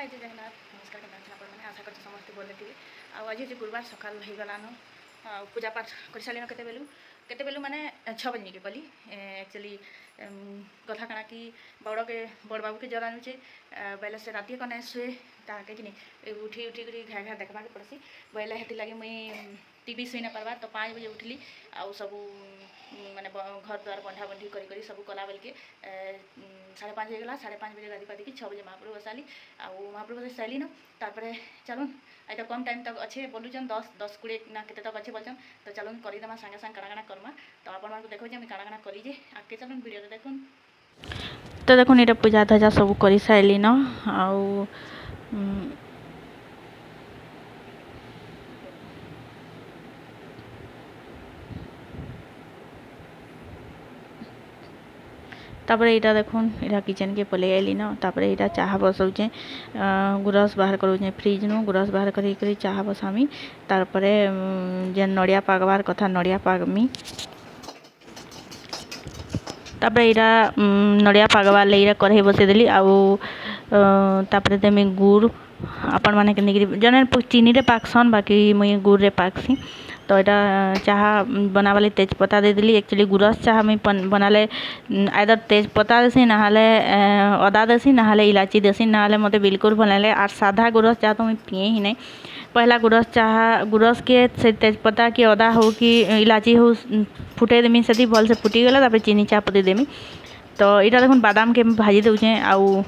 हाय जय जगन्नाथ नमस्कार केना मैंने आशा कर समस्त बोले थी आज हूँ गुरुवार सकाल हो गलान पूजा पाठ कर सारे केते बेलू माने 6 बजे के कली एक्चुअली कथा कणा कि बड़ बाबू के जरा नुचे बेले से राति कने शुए ताके कि उठी उठी कर घा घा देखा पड़सी बोले हेती लगे मुई टीवी शुई ना पार्बार तो 5 बजे उठली आउ सब माने घर द्वार बंधा बंधी करी सब कला बेल के 5:30 बजे 5:30 बजे गाधी पादी 6 बजे महाप्रभु बसाली आउ महाप्रभु बस साइली न तापर चलून आई कम टाइम तक अच्छे बोलुचन 10-20 ना केते तक अच्छे बोलचन तो चलून करदेमा सागे सागे काଣା करमा तो आपण मानक देखो जे हम काଣା करी जे आके चलून वीडियो देखुन तो देखुन एटा पूजा धजा सब करी साइली न आउ तापर यहाँ देखुन यहाँ किचन के पलि आइली न तापर यहाँ चाह बसौचे गुरस बाहर करूचे फ्रिज नु गुरस बाहर करी चाह बसामी तापर जे नड़िया पागवार कथा नड़िया पागमी तापर यहाँ नड़िया पागवार ले कढ़ई बसईदेली आउ तापर देमी गुड़ आपण मैंने जने चीनी रे पाकसन बाकी मुई गुड़ रे पाकसी तो यहाँ चाह बनावाली तेजपत्ता दे दिली एक्चुअली गुरस चाह मुई बनाले आइदर तेजपत्ता देसी ना अदा देसी ना इलाची देसी ना मत बिल्कुल भल ना और साधा गुरस चाह तो मुई पिए ही नहीं पहला गुरस के से तेजपत्ता कि अदा हो कि इलाची हो फुटे देमी से भल से फुटीगला तापर चीनी चाह पत्ती देमी तो यहाँ देखुन बादाम के भाजी दौचे आउ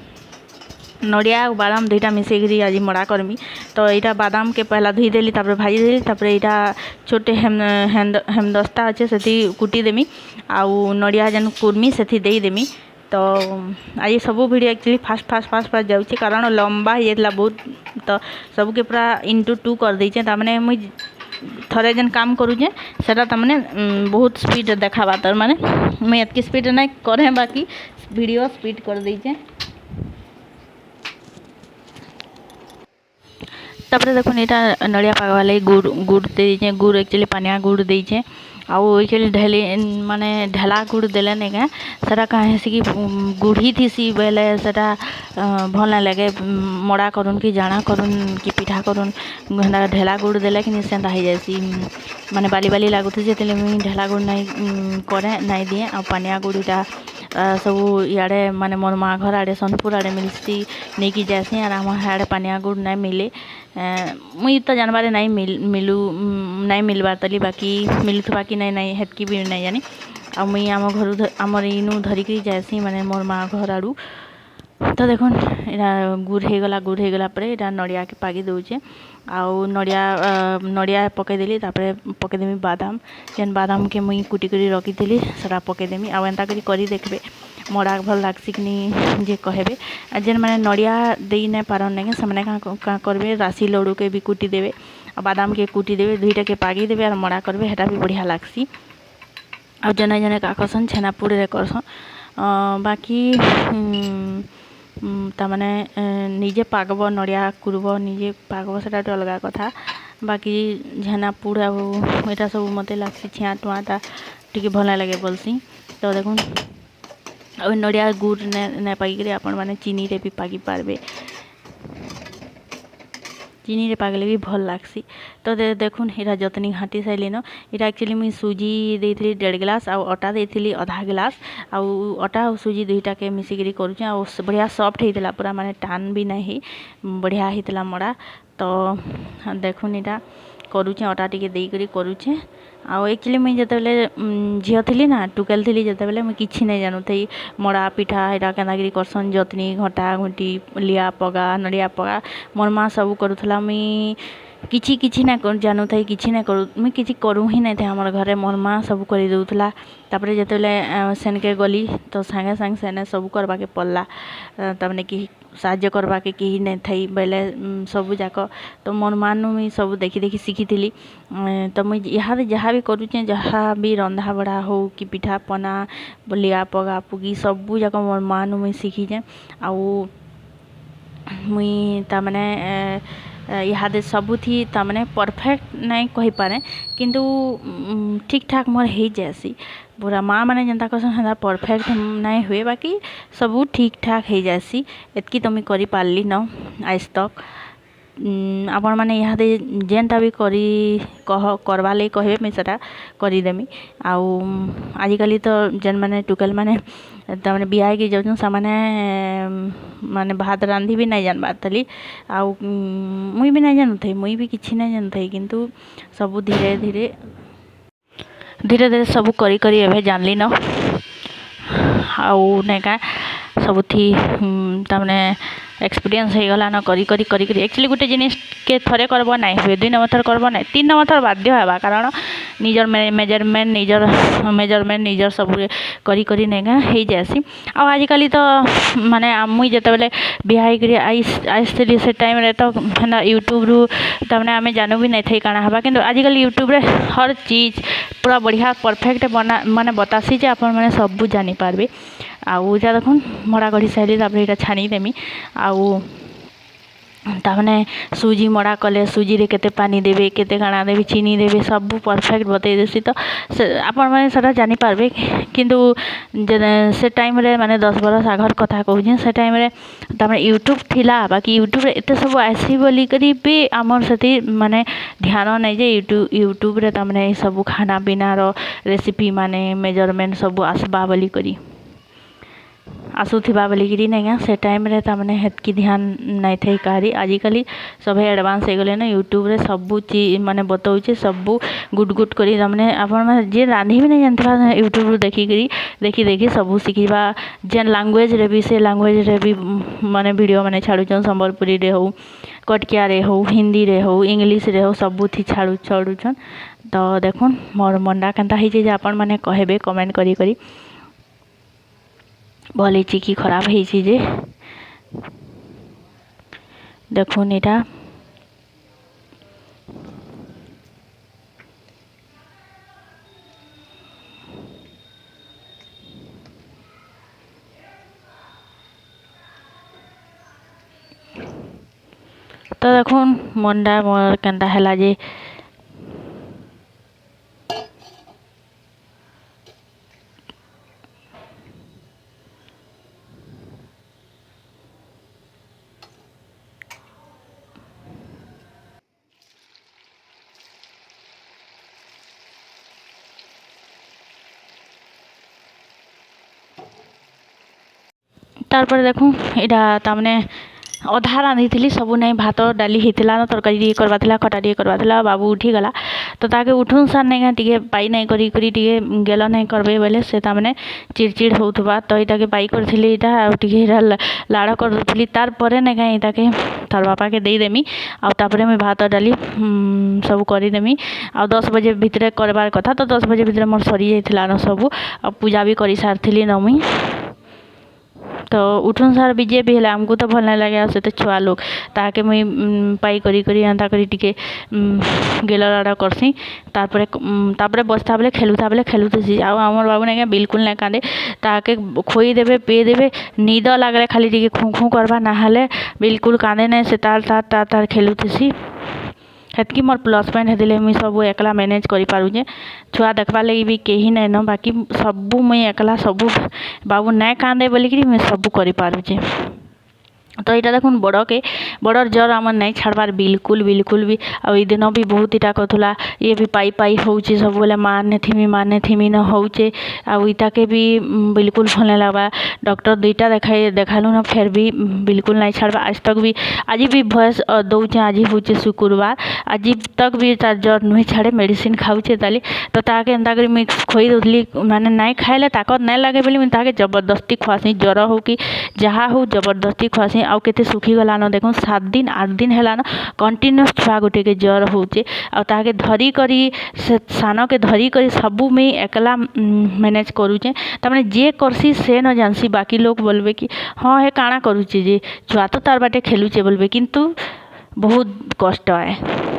नड़िया और बादाम दुईटा मिसेकरी आज मड़ा करमी तो यहाँ बादाम के पहला धुई देली तापर भाजी देली तापर यहाँ छोटे हेमदस्ता अच्छे से कुटी देमी आउ नड़िया जेन कुर्मी से देमी तो आज सब वीडियो एक्चुअली फास्ट जाऊँगी कारण लंबा हो जाता बहुत तो सबके पूरा इंटू 2 कर देचे तार मुझे थरे जेन काम करूचे सेटा तमने बहुत स्पीड देखावा तार माने मुझे एतकी स्पीड नहीं करे बाकी वीडियो स्पीड कर देचे तापर देखो यहाँ नड़िया पागवा लगे गुड़ दे गुड़ एक्चुअली पानिया गुड़ देचे आउ एक्चुअली ढेली माने ढेला गुड़ देले नहीं क्या सेटा कहीं कि गुड़ी थी बेले सेटा भल ना लगे मड़ा करूँ कि जाना करूँ कि पिठा करूँ ढेला गुड़ देले कि सेंता हो जासी माने बाली बाली लगुथी से मुझे ढेला गुड़ नहीं करे नहीं दिए आ पानिया गुड़ इटा सब इे माने मोर माँ घर आड़े सोनपुर आड़े मिलती नहीं कि जासी और आम आड़े पानिया गुड़ नहीं मिले मुई तो जानबारे नहीं मिलू नहीं मिलबार तली बाकी मिलुवा कि नहीं हेतकी भी नहीं जानी आ मुई आम घर आमर इनू धरिक जासी माने मोर माँ घर आड़ू तो देखुन यहाँ गुड़ हो गला यहाँ नड़िया के पागी दौचे आउ नड़िया पकईदेली पकईदेमी बादाम जेन बादाम के मुई कुटी करी रखी थी सेटा पकईदेमी आउ एंता करी देखबे मड़ा भल लागसी कि जे कहबे जेन मैंने नड़िया दे नहीं पारन नहीं से करेंगे राशि लड्डू के भी कुटी देवे बादाम के कुटी देवे दुईटा के पागी देवे और मड़ा करबे हेटा भी बढ़िया लागसी आ जने जने का करसन छेनापुर रे करसन बाकी तामाने निजे पागब नड़िया कुरब निजे पागब सेटा तो अलग कथा बाकी छेनापुर आटा सब मत लगसी छिया टुआटा टी भल लगे बोलसी तो देखुन और नड़िया गुड़ नहीं पागिक आपण मैंने चीनी रे भी पागी पारबे चीनी रे पागले भी भल लागसी तो देखुन यहाँ जतनी घाटी साइली न यहाँ एक्चुअली मुझे सूजी देती 1.5 गिलास आउ अटा देती आधा गिलास आउ अटा और सूजी दुईटा के मिसिकी करुचे आ बढ़िया सॉफ्ट होता पूरा माने टान भी नहीं बढ़िया होता मड़ा तो देखुन यहाँ करुचे अटा टिके देकर करुचे आउ एक्चुअली मुझे जिते झील थी ना टुकेल थी जिते बेले मुझे किसी नहीं जानू थी मड़ा पिठा यहाँ केन्दाकरी करसन जतनी घटा घुटी लिया पगा नड़िया पगा मोर माँ सब करूला मुई किसी ना जानू थी किसी ना करूँ मुझे किसी करूँ ही नहीं थे हमारे घरे मोर माँ सब कर दूला तापर जिते सेनके गली तो सागे सागे सेने सब करवा के पड़ला तमने कि साहाଯ୍य करवा के कहीं नहीं थी बेले सब जाक तो मोर माँ मुझे सब देखी देखी शिखी थी तो मुझे यहाँ जहाँ भी करुचे जहाँ भी रंधा बड़ा हो कि पिठा पना लिया पगा पुगी सब जाक मोर माँ मुझे शिखीचे आउ मुई तामाने इहादे सबुथी तमने परफेक्ट नहीं कही पारे किंतु ठीक ठाक मोर हो जासी पूरा माँ मैंने जनता कहसन सेंता परफेक्ट नहीं हुए बाकी सबू ठीक ठाक हो जासी एतकी तो मुई करी पारली न आज तक आपण मैंने इहादे जेनटा भी करवा लगी कहे मुझे सेटा करदेमी आउ आजिकल तो जेन मैंने टुकेल मैंने तमें बिहा के जाऊँ से माने भात रांधि भी नहीं जानबार थली आउ मुई भी नहीं जानू थी मुई भी किसी नहीं जानू थी किंतु सबू धीरे धीरे धीरे धीरे सब करी करी एवं जानली न आउ नहीं का सबुथी तमने एक्सपीरियंस हो गला न करी करी करी करी एक्चुअली गोटे जिनिस के थरे करब नहीं हुए 2 नंबर थर करब नहीं 3 नंबर थर बाध्य होगा कारण निजर मेजरमेंट निजर सब करी करी नहीं हो जासी आजिकल तो माने मुई जिते बिहा कर आसती से टाइम रे तो यूट्यूब रू तमने आम जानू भी नहीं थी काना हवा कि आजिकल यूट्यूब रे हर चीज पूरा बढ़िया परफेक्ट बना माने बतासी जे आपण माने सब जानी पारबे आउ जा देखुन मड़ा गढ़ी सारी यहाँ छाणीदेमी आउ तामने सूजी मड़ा कले सूजी रे केते पानी देवे केते काना देवे चीनी देवे सब परफेक्ट बतई देसी तो आपण मैंने सदा जानी पारबे किंतु से टाइम रे माने 10 बरस आगर कथा कहूँ से टाइम रे तामने यूट्यूब थिला बाकी यूट्यूब रे एते सब आसी बोली करी भी आमर से माने ध्यान नहीं जे यूट्यूब रे तामने सब खाना पीना रो रेसिपी माने मेजरमेंट सब आसबा बोली करी आसूथी बोलिकी नहीं से टाइम रे तमने हेतकी ध्यान नहीं थे कहारी आजिकल सब एडवांस हो गले ना यूट्यूब रे सब चीज माने बताऊे सब गुड गुड करी तमने आपण जे रांधि भी नहीं जानता यूट्यूब रू देखी देखी सब शिखा जेन लैंग्वेज रे भी से लैंग्वेज रे भी माने वीडियो माने छाड़ुछन संबलपुरी रे हो कटकिया रे हो हिंदी रे हो इंग्लिश रे हो सब थी छाड़ुछन तो देखुन मोर मंडा केनता होइछे जे आपण माने कहबे कमेंट करी करी भल होती कि खराब होती जे देखुन एटा तो देखुन मंडा मोर केनता हैला जे तारपर देखूँ यहाँ तमने अधा रांधि थी सबू नहीं भात डाली होता तरकारी करवा खटा करवा बाबू उठीगला तो ताके उठुन सार नहीं टे पाई नहीं करी गेल नहीं करबे बोले से तमने चिड़चिड़ होता तो यहाँ के पाई करी लाड़ करी तार पर नहीं यहाँ के तार बापा के देदेमी आउे मुझे भात डाली सब करदेमी आ 10 बजे भितर करवार कथा तो 10 बजे भितर मोर सरी जाइला सब आ पूजा भी कर सारी न मुई तो उठुन सार भी जे भी है आमको तो भल नहीं लगे से तो छुआ लोग ताके मुई पाई करी एंता करी टिके गेल लाड़ा करसी तापरे बसता बेले खेलुथी आमर बाबू नहीं बिल्कुल नहीं कांदे ताके खोई देवे पे देवे निद लगले खाली टिके खू खू करवा ना बिल्कुल कांदे नहीं से तार खेलुथी हेतकी मोर प्लस पॉइंट हेतिले मुई सब एकला मैनेज करि पारुजे छुआ देखबा लगी भी केही नहीं न बाकी सबू मुई एकला सबू बाबू नहीं कांदे बोलिकी मुई सबू करि पारुजे तो यहाँ देखुन बड़र जर आम नहीं छाड़बार बिल्कुल भी आ दिन भी बहुत इटा कथुला ये भी पाई होचे सब बोले मारने थीमी न होचे आईटा के भी बिल्कुल भल नहीं लगवा डॉक्टर 2टा देखालु न फिर भी बिल्कुल नहीं छाड़बा आज तक भी आज भी भयस दौचे आज हूँ शुक्रवार आज तक भी तार जर नुहे छाड़े मेडिसिन खाऊे ताली तो ताके एंता कर मुझे खोई दूसरी माने नहीं खाइले ताकत नहीं लगे बोली मुझे ताके जबरदस्ती खुआसी ज्वर हो कि जहाँ हो जबरदस्ती खुआसी आउ केते सुखी गला न देखो 7 दिन 8 दिन है न कंटिन्यूस छुआ गोटे के ज्वर होचे आके धरी करी सान के धरी करी सबू में एकला मैनेज करुचे तमें जे करसी से न जानसी बाकी लोग बोलबे कि हाँ हे काଣା करुचे जे छुआ तो तार बाटे खेलुचे बोलबे किंतु बहुत कष्ट है।